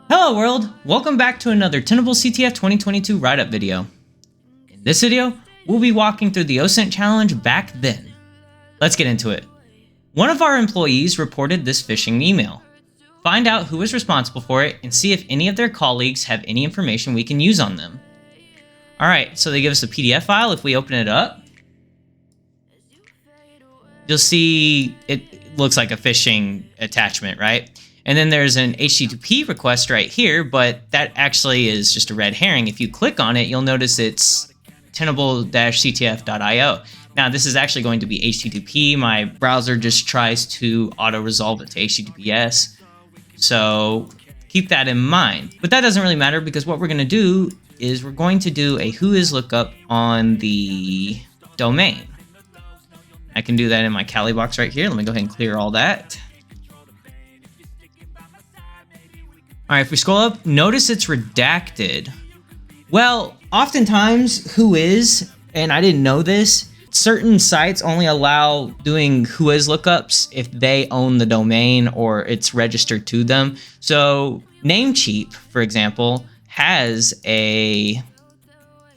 Hello world! Welcome back to another Tenable CTF 2022 write-up video. In this video, we'll be walking through the OSINT challenge Back Then. Let's get into it. One of our employees reported this phishing email. Find out who is responsible for it and see if any of their colleagues have any information we can use on them. Alright, so they give us a PDF file. If we open it up, you'll see it looks like a phishing attachment, right? And then there's an HTTP request right here, but that actually is just a red herring. If you click on it, you'll notice it's Tenable-CTF.io. Now, this is actually going to be HTTP. My browser just tries to auto-resolve it to HTTPS. So keep that in mind. But that doesn't really matter because what we're going to do is we're going to do a whois lookup on the domain. I can do that in my Kali box right here. Let me go ahead and clear all that. All right, if we scroll up, notice it's redacted. Well, oftentimes whois, and I didn't know this, certain sites only allow doing whois lookups if they own the domain or it's registered to them. So Namecheap, for example, has a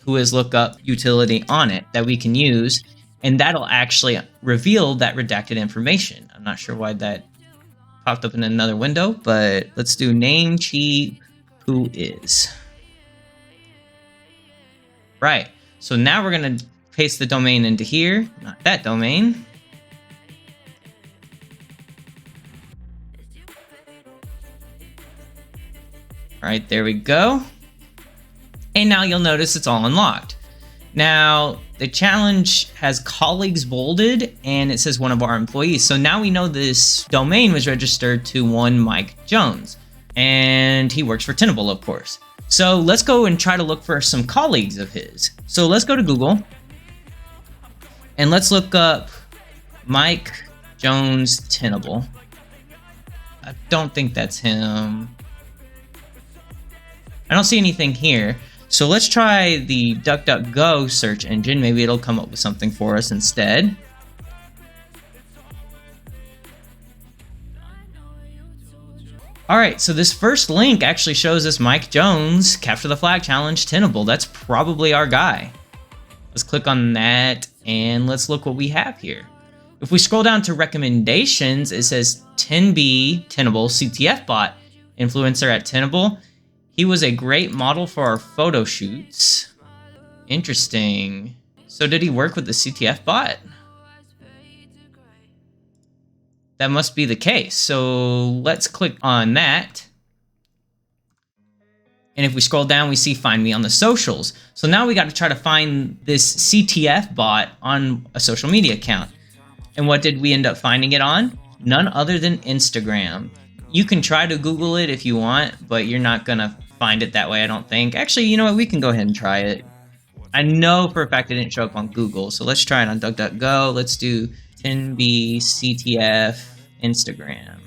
whois lookup utility on it that we can use, and that'll actually reveal that redacted information. I'm not sure why that popped up in another window, but let's do Namecheap whois. Right, so now we're gonna paste the domain into here, not that domain. All right, there we go. And now you'll notice it's all unlocked. Now, the challenge has colleagues bolded, and it says one of our employees. So now we know this domain was registered to one Mike Jones, and he works for Tenable, of course. So let's go and try to look for some colleagues of his. So let's go to Google, and let's look up Mike Jones Tenable. I don't think that's him. I don't see anything here. So let's try the DuckDuckGo search engine. Maybe it'll come up with something for us instead. All right, so this first link actually shows us Mike Jones, Capture the Flag Challenge, Tenable. That's probably our guy. Let's click on that and let's look what we have here. If we scroll down to recommendations, it says 10B Tenable CTF bot, influencer at Tenable. He was a great model for our photo shoots. Interesting. So did he work with the CTF bot? That must be the case. So let's click on that. And if we scroll down, we see find me on the socials. So now we got to try to find this CTF bot on a social media account. And what did we end up finding it on? None other than Instagram. You can try to Google it if you want, but you're not gonna find it that way, I don't think. Actually, you know what? We can go ahead and try it. I know for a fact it didn't show up on Google, so let's try it on DuckDuckGo. Let's do 10B CTF Instagram.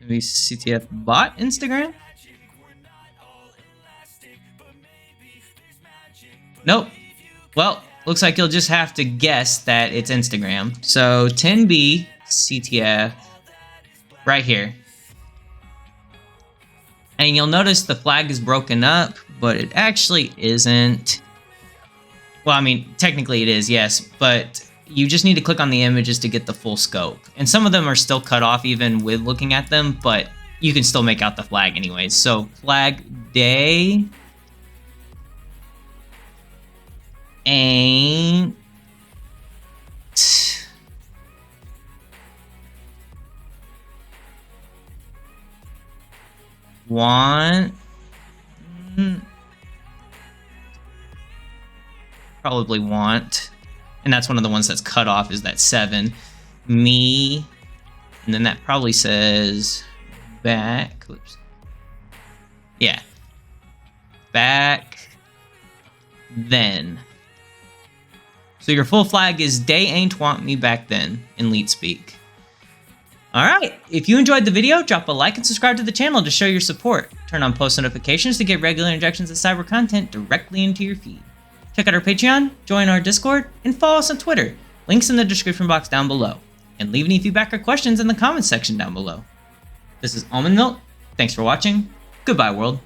10B CTF bot Instagram? Nope. Well, looks like you'll just have to guess that it's Instagram. So 10B CTF right here. And you'll notice the flag is broken up, but it actually isn't. Well, I mean, technically it is, yes, but you just need to click on the images to get the full scope. And some of them are still cut off even with looking at them, but you can still make out the flag anyways. So flag day ain't want probably want, and that's one of the ones that's cut off is that 7 me, and then that probably says back, oops, yeah, back then. So your full flag is they ain't want me back then in leet speak. Alright, if you enjoyed the video, drop a like and subscribe to the channel to show your support. Turn on post notifications to get regular injections of cyber content directly into your feed. Check out our Patreon, join our Discord, and follow us on Twitter. Links in the description box down below. And leave any feedback or questions in the comments section down below. This is Almond Milk. Thanks for watching. Goodbye, world.